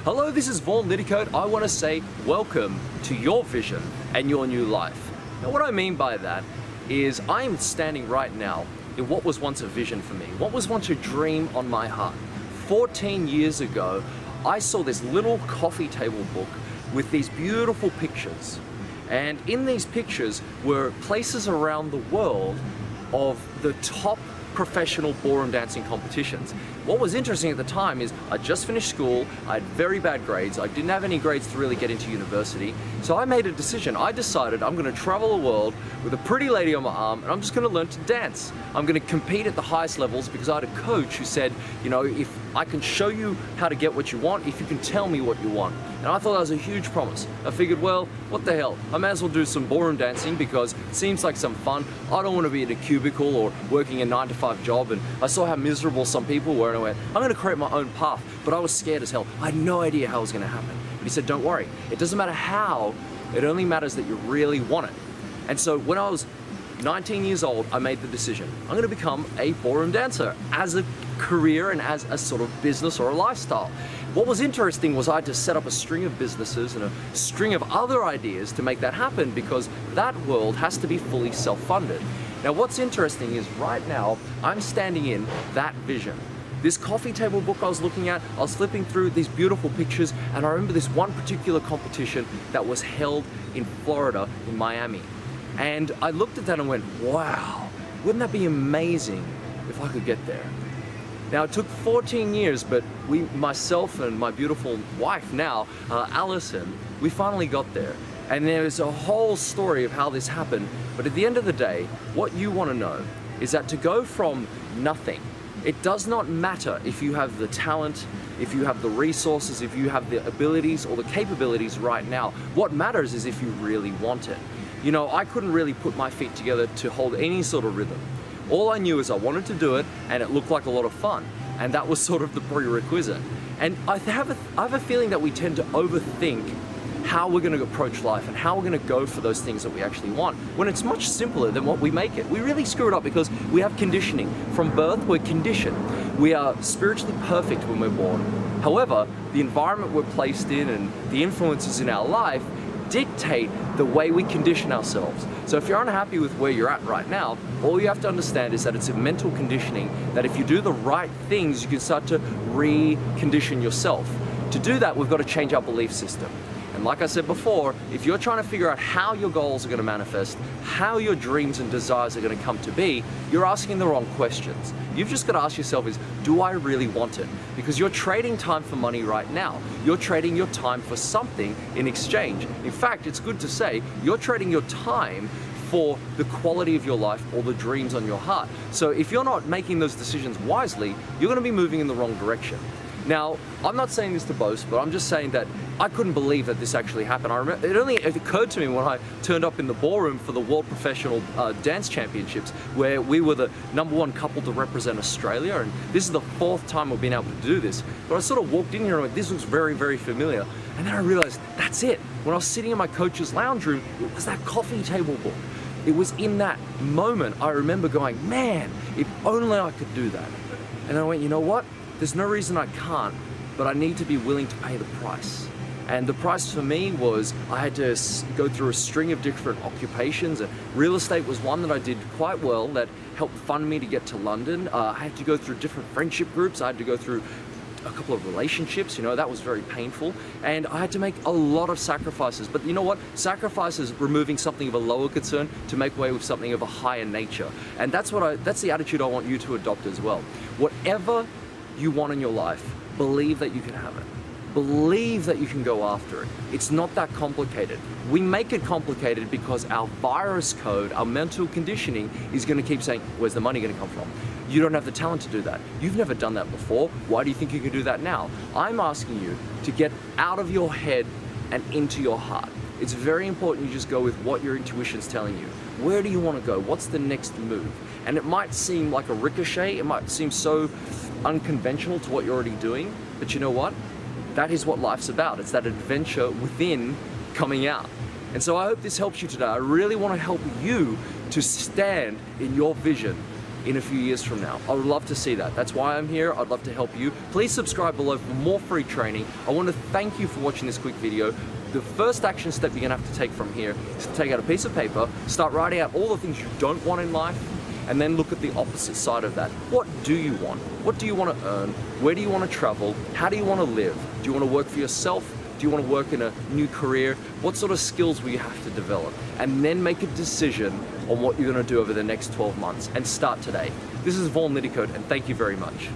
Hello, this is VAUGHAN LIDDICOAT. I want to say welcome to your vision and your new life. Now what I mean by that is I am standing right now in what was once a vision for me, what was once a dream on my heart. 14 years ago, I saw this little coffee table book with these beautiful pictures. And in these pictures were places around the world of the top professional ballroom dancing competitions. What was interesting at the time is I just finished school, I had very bad grades, I didn't have any grades to really get into university, so I made a decision. I decided I'm going to travel the world with a pretty lady on my arm and I'm just going to learn to dance. I'm going to compete at the highest levels because I had a coach who said, you know, if I can show you how to get what you want, if you can tell me what you want. And I thought that was a huge promise. I figured, well, what the hell, I may as well do some ballroom dancing because it seems like some fun. I don't want to be in a cubicle or working a 9-to-5 job, and I saw how miserable some people were and I went, I'm going to create my own path. But I was scared as hell. I had no idea how it was going to happen. But he said, don't worry, it doesn't matter how, it only matters that you really want it. And so when I was 19 years old, I made the decision. I'm going to become a ballroom dancer as a career and as a sort of business or a lifestyle. What was interesting was I had to set up a string of businesses and a string of other ideas to make that happen because that world has to be fully self-funded. Now what's interesting is right now I'm standing in that vision. This coffee table book I was looking at, I was flipping through these beautiful pictures and I remember this one particular competition that was held in Florida, in Miami. And I looked at that and went, wow, wouldn't that be amazing if I could get there? Now it took 14 years, but myself and my beautiful wife now, Allison, we finally got there. And there's a whole story of how this happened. But at the end of the day, what you want to know is that to go from nothing, it does not matter if you have the talent, if you have the resources, if you have the abilities or the capabilities right now. What matters is if you really want it. You know, I couldn't really put my feet together to hold any sort of rhythm. All I knew is I wanted to do it and it looked like a lot of fun. And that was sort of the prerequisite. And I have a feeling that we tend to overthink how we're going to approach life and how we're going to go for those things that we actually want, when it's much simpler than what we make it. We really screw it up because we have conditioning. From birth, we're conditioned. We are spiritually perfect when we're born. However, the environment we're placed in and the influences in our life dictate the way we condition ourselves. So if you're unhappy with where you're at right now, all you have to understand is that it's a mental conditioning, that if you do the right things, you can start to recondition yourself. To do that, we've got to change our belief system. And like I said before, if you're trying to figure out how your goals are going to manifest, how your dreams and desires are going to come to be, you're asking the wrong questions. You've just got to ask yourself is, do I really want it? Because you're trading time for money right now. You're trading your time for something in exchange. In fact, it's good to say, you're trading your time for the quality of your life or the dreams on your heart. So if you're not making those decisions wisely, you're going to be moving in the wrong direction. Now, I'm not saying this to boast, but I'm just saying that I couldn't believe that this actually happened. It only occurred to me when I turned up in the ballroom for the World Professional Dance Championships, where we were the #1 couple to represent Australia, and this is the 4th time we've been able to do this. But I sort of walked in here and went, this looks very, very familiar. And then I realized, that's it. When I was sitting in my coach's lounge room, it was that coffee table book. It was in that moment I remember going, man, if only I could do that. And I went, you know what? There's no reason I can't, but I need to be willing to pay the price. And the price for me was I had to go through a string of different occupations, and real estate was one that I did quite well that helped fund me to get to London. I had to go through different friendship groups. I had to go through a couple of relationships, you know, that was very painful. And I had to make a lot of sacrifices. But you know what? Sacrifice is removing something of a lower concern to make way with something of a higher nature. And that's the attitude I want you to adopt as well. Whatever you want in your life, believe that you can have it. Believe that you can go after it. It's not that complicated. We make it complicated because our virus code, our mental conditioning is going to keep saying, where's the money going to come from? You don't have the talent to do that. You've never done that before. Why do you think you can do that now? I'm asking you to get out of your head and into your heart. It's very important you just go with what your intuition's telling you. Where do you want to go? What's the next move? And it might seem like a ricochet. It might seem so unconventional to what you're already doing. But you know what? That is what life's about. It's that adventure within coming out. And so I hope this helps you today. I really want to help you to stand in your vision, in a few years from now. I would love to see that. That's why I'm here. I'd love to help you. Please subscribe below for more free training. I want to thank you for watching this quick video. The first action step you're going to have to take from here is to take out a piece of paper, start writing out all the things you don't want in life, and then look at the opposite side of that. What do you want? What do you want to earn? Where do you want to travel? How do you want to live? Do you want to work for yourself? Do you want to work in a new career? What sort of skills will you have to develop? And then make a decision on what you're going to do over the next 12 months and start today. This is VAUGHAN LIDDICOAT, and thank you very much.